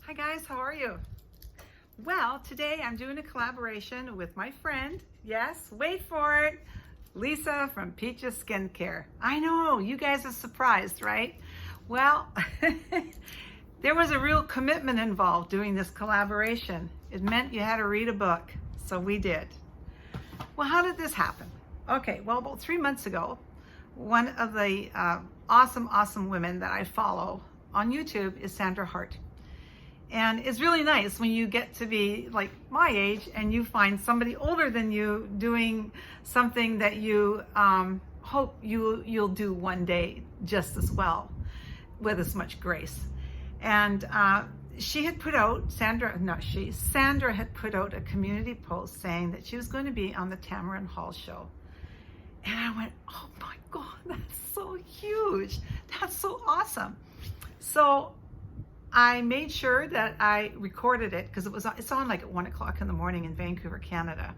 Hi guys, how are you? Well, today I'm doing a collaboration with my friend, yes, wait for it, Lisa from Peaches Skincare. I know, you guys are surprised, right? Well, there was a real commitment involved doing this collaboration. It meant you had to read a book, so we did. Well, how did this happen? Okay, well, about 3 months ago, one of the awesome women that I follow on YouTube is Sandra Heart. And it's really nice when you get to be like my age and you find somebody older than you doing something that you hope you'll do one day just as well with as much grace. And she had put out, Sandra had put out a community post saying that she was going to be on the Tamron Hall show. And I went, oh my God, that's so huge. That's so awesome. So I made sure that I recorded it because it's on like at 1 o'clock in the morning in Vancouver, Canada.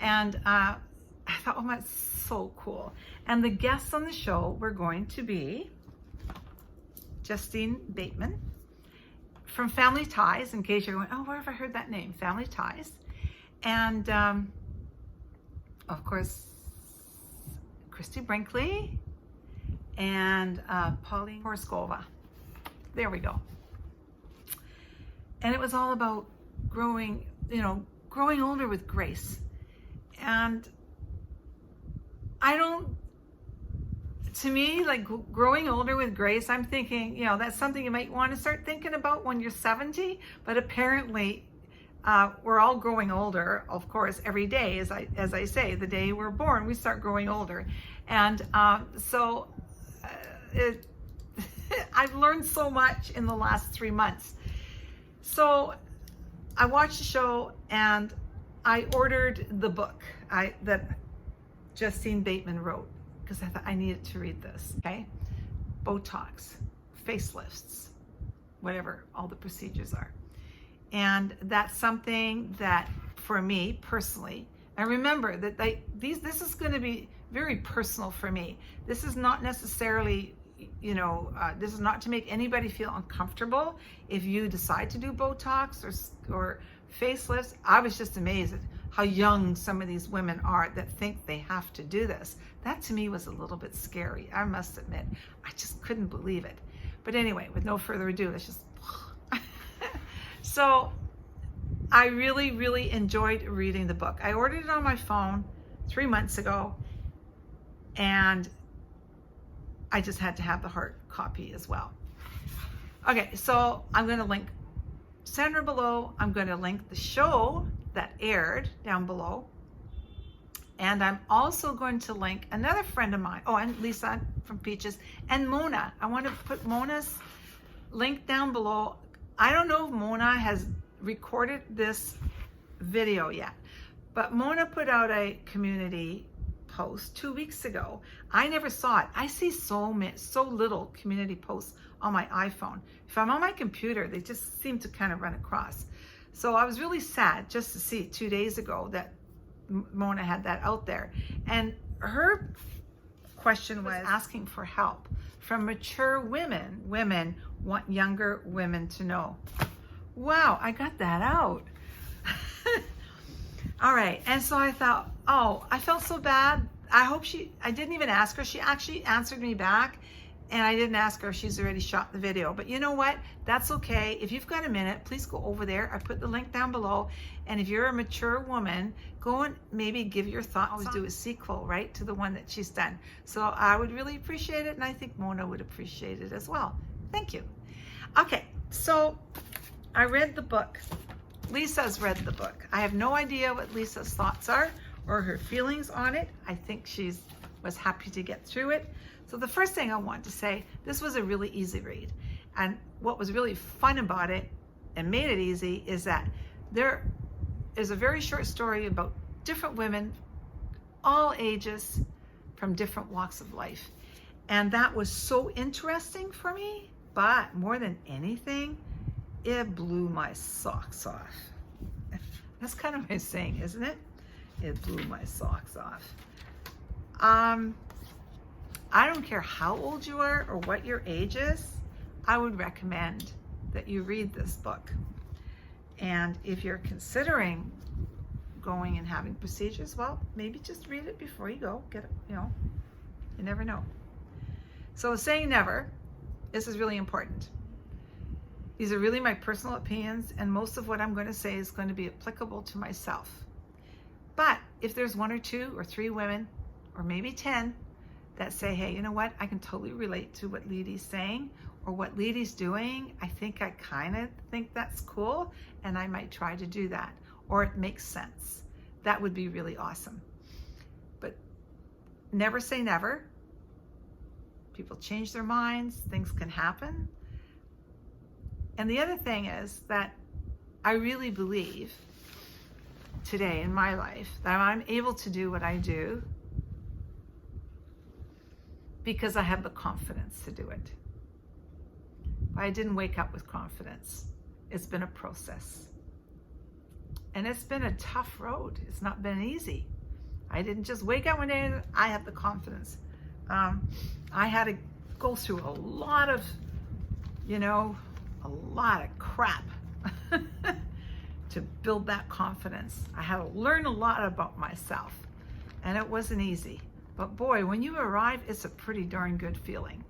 And I thought, oh, that's so cool. And the guests on the show were going to be Justine Bateman from Family Ties, in case you're going, oh, where have I heard that name? Family Ties. And of course, Christy Brinkley and Pauline Horskova. There we go. And it was all about growing older with grace. And to me, like growing older with grace, I'm thinking, that's something you might want to start thinking about when you're 70, but apparently we're all growing older, of course, every day. As I say, the day we're born, we start growing older. And so I've learned so much in the last 3 months. So I watched the show and I ordered the book that Justine Bateman wrote because I thought I needed to read this, okay? Botox, facelifts, whatever all the procedures are. And that's something that for me personally, and remember that this is going to be very personal for me. This is not necessarily this is not to make anybody feel uncomfortable if you decide to do Botox or facelifts. I was just amazed at how young some of these women are that think they have to do this. That to me was a little bit scary, I must admit. I just couldn't believe it. But anyway, with no further ado, let's just... So I really enjoyed reading the book. I ordered it on my phone 3 months ago, and I just had to have the hard copy as well. Okay, so I'm going to link Sandra below. I'm going to link the show that aired down below. And I'm also going to link another friend of mine. Oh, and Lisa from Peaches and Mona. I want to put Mona's link down below. I don't know if Mona has recorded this video yet, but Mona put out a community post 2 weeks ago. I never saw it. I see so little community posts on my iPhone. If I'm on my computer, they just seem to kind of run across. So I was really sad just to see 2 days ago that Mona had that out there. And her question was asking for help from mature women. Women want younger women to know. Wow, I got that out. All right, and so I thought, oh, I felt so bad. I didn't even ask her. She actually answered me back, and I didn't ask her if she's already shot the video. But you know what? That's okay. If you've got a minute, please go over there. I put the link down below. And if you're a mature woman, go and maybe give your thoughts. Always do a sequel, right, to the one that she's done. So I would really appreciate it, and I think Mona would appreciate it as well. Thank you. Okay, so I read the book. Lisa's read the book. I have no idea what Lisa's thoughts are or her feelings on it. I think she was happy to get through it. So the first thing I want to say, this was a really easy read. And what was really fun about it and made it easy is that there is a very short story about different women, all ages, from different walks of life. And that was so interesting for me, but more than anything, it blew my socks off. That's kind of my saying, isn't it? It blew my socks off. I don't care how old you are or what your age is, I would recommend that you read this book. And if you're considering going and having procedures, well, maybe just read it before you go. Get it, you never know. So saying never, this is really important. These are really my personal opinions, and most of what I'm going to say is going to be applicable to myself. But if there's 1 or 2 or 3 women, or maybe 10, that say, hey, you know what, I can totally relate to what Leedy's saying or what Leedy's doing. I kind of think that's cool, and I might try to do that, or it makes sense. That would be really awesome. But never say never. People change their minds, things can happen. And the other thing is that I really believe today in my life that I'm able to do what I do because I have the confidence to do it. I didn't wake up with confidence. It's been a process. And it's been a tough road. It's not been easy. I didn't just wake up one day and I have the confidence. I had to go through a lot of crap to build that confidence. I had to learn a lot about myself, and it wasn't easy. But boy, when you arrive, it's a pretty darn good feeling.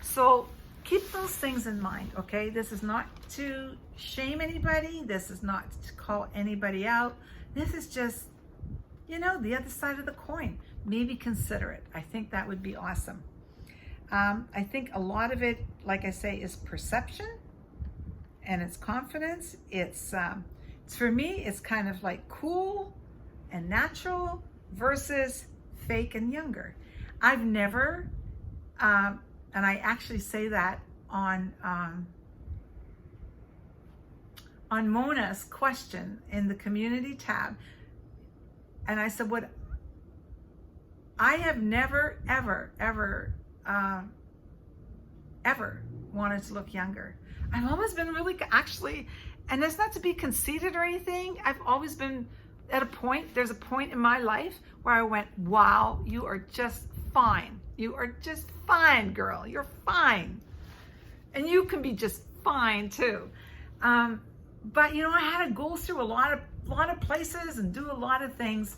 So keep those things in mind, okay? This is not to shame anybody. This is not to call anybody out. This is just, the other side of the coin. Maybe consider it. I think that would be awesome. I think a lot of it, like I say, is perception, and it's confidence. It's for me, it's kind of like cool and natural versus fake and younger. I've never, and I actually say that on Mona's question in the community tab, and I said, what I have never, ever, ever, ever wanted to look younger. I've always been really, actually, and that's not to be conceited or anything. I've always been at a point, there's a point in my life where I went, wow, you are just fine. You are just fine, girl. You're fine. And you can be just fine too. But I had to go through a lot of places and do a lot of things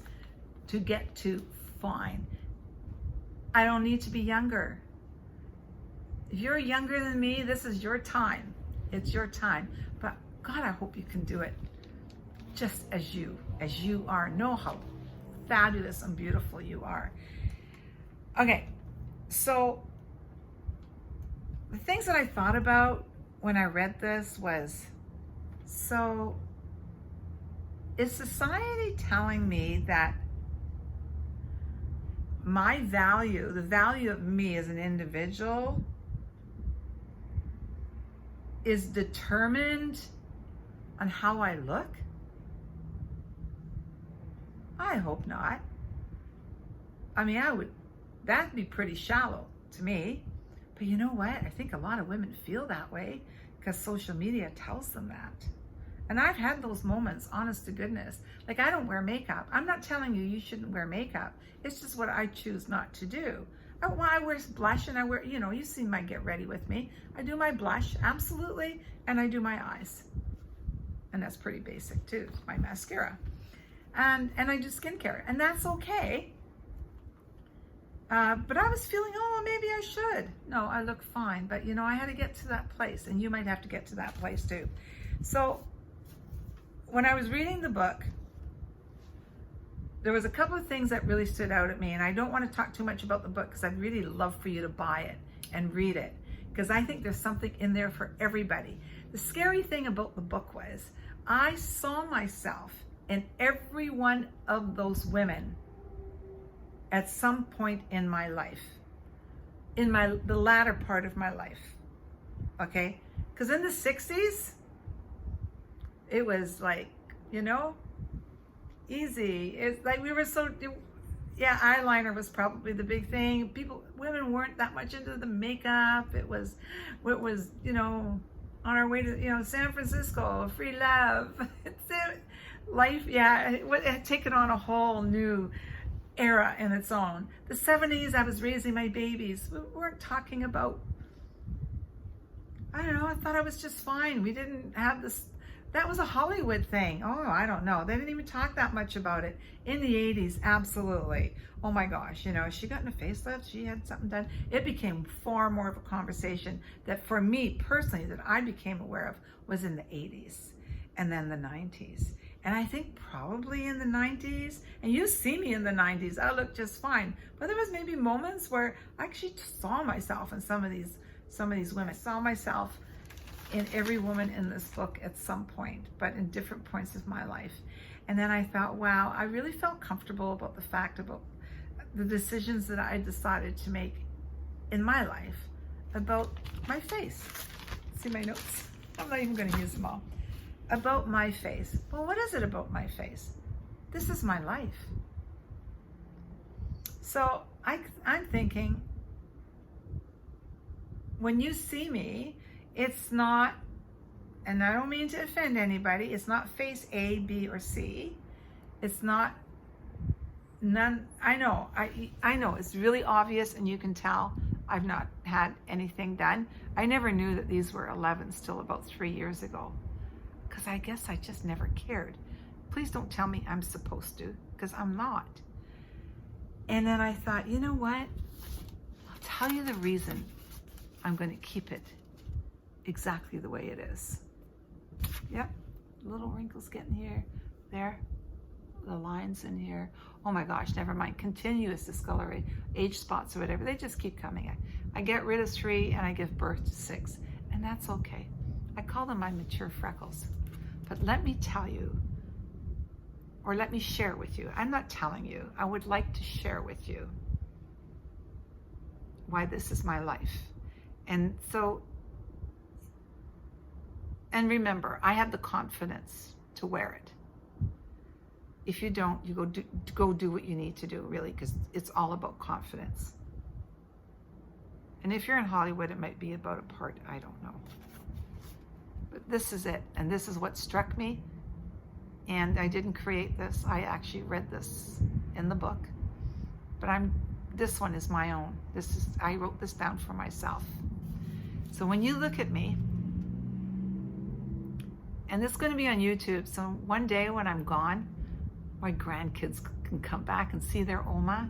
to get to fine. I don't need to be younger. If you're younger than me, this is your time. It's your time. But God, I hope you can do it just as you are. Know how fabulous and beautiful you are. Okay, so the things that I thought about when I read this was, so is society telling me that my value, the value of me as an individual, is determined on how I look? I hope not. I mean, that'd be pretty shallow to me. But you know what? I think a lot of women feel that way because social media tells them that. And I've had those moments, honest to goodness. Like, I don't wear makeup. I'm not telling you shouldn't wear makeup. It's just what I choose not to do. I wear blush, and I wear, you've seen my get ready with me. I do my blush, absolutely, and I do my eyes. And that's pretty basic too, my mascara. And I do skincare, and that's okay. But I was feeling, maybe I should. No, I look fine, but I had to get to that place, and you might have to get to that place too. So when I was reading the book, there was a couple of things that really stood out at me, and I don't want to talk too much about the book because I'd really love for you to buy it and read it, because I think there's something in there for everybody. The scary thing about the book was I saw myself in every one of those women at some point in my life, in the latter part of my life, okay? Because in the 60s, it was like, easy. It's like we were eyeliner was probably the big thing. Women weren't that much into the makeup. It was, on our way to, San Francisco, free love. Life, it had taken on a whole new era in its own. The 70s, I was raising my babies. We weren't talking about I don't know, I thought I was just fine. We didn't have this, that was a Hollywood thing. Oh, I don't know. They didn't even talk that much about it. In the 80s, absolutely. Oh my gosh, you know, she got in a facelift, she had something done. It became far more of a conversation that for me personally, that I became aware of was in the 80s and then the 90s. And I think probably in the 90s, and you see me in the 90s, I look just fine. But there was maybe moments where I actually saw myself in some of these women. I saw myself in every woman in this book at some point, but in different points of my life. And then I thought, wow, I really felt comfortable about the fact about the decisions that I decided to make in my life about my face. See my notes? I'm not even going to use them all. About my face. Well, what is it about my face? This is my life. So I'm thinking, when you see me, it's not, and I don't mean to offend anybody, it's not face A, B, or C. It's not none. I know it's really obvious, and you can tell I've not had anything done. I never knew that these were 11s till about 3 years ago, because I guess I just never cared. Please don't tell me I'm supposed to, because I'm not. And then I thought, you know what? I'll tell you the reason I'm going to keep it exactly the way it is. Yep, little wrinkles getting here, there, the lines in here. Oh my gosh, never mind. Continuous discoloration, age spots or whatever, they just keep coming. I get rid of 3 and I give birth to 6, and that's okay. I call them my mature freckles. But let me tell you, or let me share with you. I'm not telling you. I would like to share with you why this is my life. And so, and remember, I have the confidence to wear it. If you don't, you go do what you need to do, really, because it's all about confidence. And if you're in Hollywood, it might be about a part, I don't know. But this is it, and this is what struck me. And I didn't create this. I actually read this in the book. But this one is my own. I wrote this down for myself. So when you look at me, and it's going to be on YouTube, so one day when I'm gone, my grandkids can come back and see their Oma,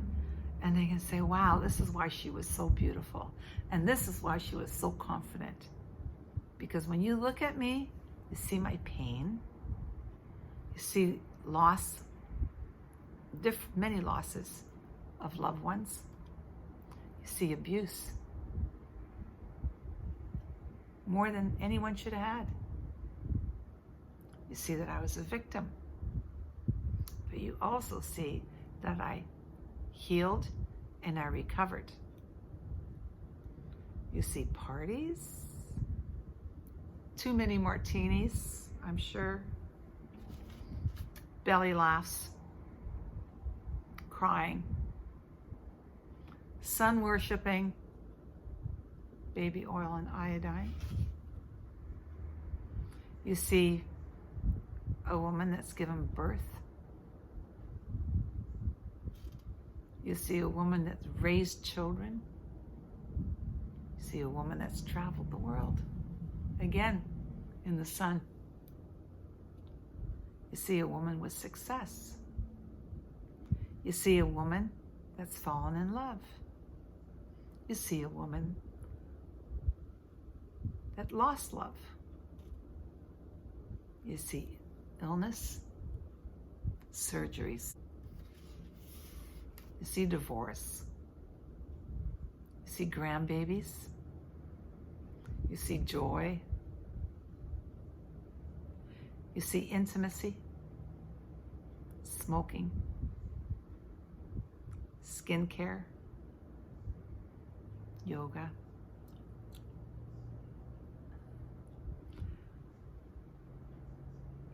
and they can say, wow, this is why she was so beautiful. And this is why she was so confident. Because when you look at me, you see my pain, you see loss, many losses of loved ones. You see abuse, more than anyone should have had. You see that I was a victim. But you also see that I healed and I recovered. You see parties, too many martinis, I'm sure, belly laughs, crying, sun worshiping, baby oil and iodine. You see a woman that's given birth. You see a woman that's raised children. You see a woman that's traveled the world, again, in the sun. You see a woman with success. You see a woman that's fallen in love. You see a woman that lost love. You see illness, surgeries. You see divorce. You see grandbabies. You see joy. You see intimacy, smoking, skincare, yoga.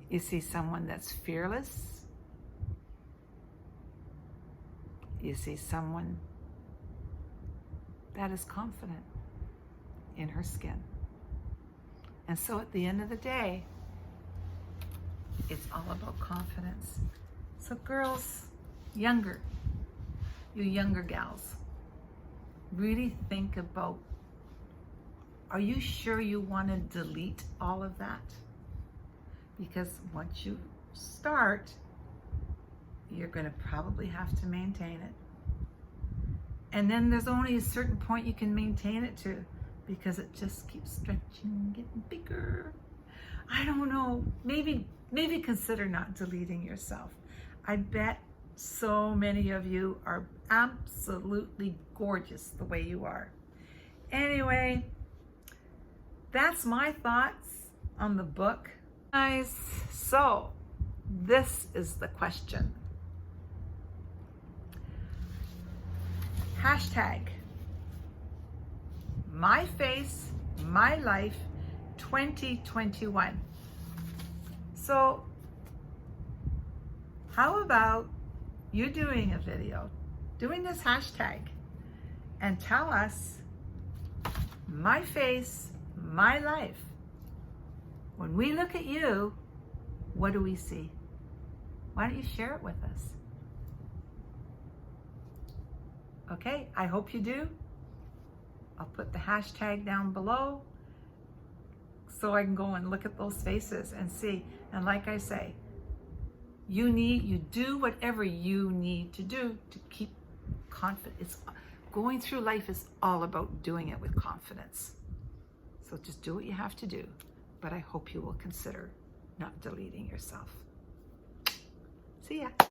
You see someone that's fearless. You see someone that is confident in her skin. And so at the end of the day, it's all about confidence. So girls, you younger gals, really think about are you sure you want to delete all of that? Because once you start, you're going to probably have to maintain it. And then there's only a certain point you can maintain it to, because it just keeps stretching, getting bigger. I don't know, maybe consider not deleting yourself. I bet so many of you are absolutely gorgeous the way you are. Anyway, that's my thoughts on the book. Guys, so this is the question. Hashtag my face, my life 2021. So how about you doing a video, doing this hashtag, and tell us my face, my life. When we look at you, what do we see? Why don't you share it with us? Okay, I hope you do. I'll put the hashtag down below so I can go and look at those faces and see. And like I say, you do whatever you need to do to keep confident. Going through life is all about doing it with confidence. So just do what you have to do. But I hope you will consider not deleting yourself. See ya.